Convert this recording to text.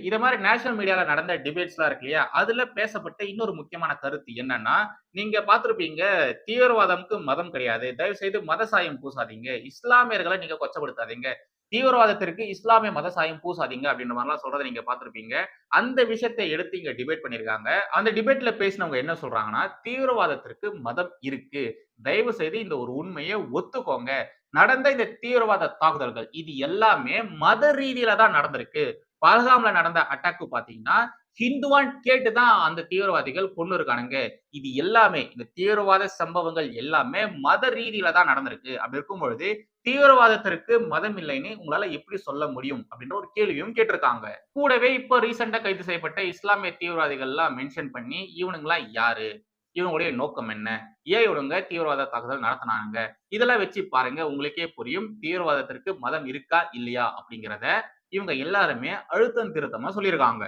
இத மாரி நேஷனல் மீடியால நடந்த டிபேட்ஸ்லாம் இருக்கு இல்லையா? அதுல பேசப்பட்ட இன்னொரு முக்கியமான கருத்து என்னன்னா, நீங்க பார்த்திருப்பீங்க, தீவிரவாதம்க்கு மதம் கிடையாது. தயவு செய்து மத சாயம் பூசாதீங்க. இஸ்லாமியர்கள நீங்க கொச்சப்படுத்தாதீங்க. தீவிரவாதத்திற்கு இஸ்லாமிய மத சாயம் பூசாதீங்க அப்படின்ற மாரிலாம் சொல்றத நீங்க பார்த்திருப்பீங்க. அந்த விஷயத்த எடுத்து இங்க டிபேட் பண்ணியிருக்காங்க. அந்த டிபேட்ல பேசினவங்க என்ன சொல்றாங்கன்னா, தீவிரவாதத்திற்கு மதம் இருக்கு. தயவு செய்து இந்த ஒரு உண்மைய ஒத்துக்கோங்க. நடந்த இந்த தீவிரவாத தாக்குதல்கள், இது எல்லாமே மத ரீதியில தான் நடந்திருக்கு. பஹல்காம்ல நடந்த அட்டாக் பார்த்தீங்கன்னா, ஹிந்துவான்னு கேட்டு தான் அந்த தீவிரவாதிகள் கொன்னு இருக்கானுங்க. இது எல்லாமே இந்த தீவிரவாத சம்பவங்கள் எல்லாமே மத ரீதியில தான் நடந்திருக்கு. அப்படி இருக்கும் பொழுது, தீவிரவாதத்திற்கு மதம் இல்லைன்னு உங்களால எப்படி சொல்ல முடியும்? அப்படின்ற ஒரு கேள்வியும் கேட்டிருக்காங்க. கூடவே இப்போ ரீசென்ட்டா கைது செய்யப்பட்ட இஸ்லாமிய தீவிரவாதிகள்லாம் மென்ஷன் பண்ணி, இவனுங்கலாம் யாரு? இவங்களுடைய நோக்கம் என்ன? ஏன் இவனுங்க தீவிரவாத தாக்குதல் நடத்துனானுங்க? இதெல்லாம் வச்சு பாருங்க. உங்களுக்கே புரியும். தீவிரவாதத்திற்கு மதம் இருக்கா? இல்லையா? அப்படிங்கிறத இவங்க எல்லாருமே அழுத்தம் திருத்தமா சொல்லியிருக்காங்க.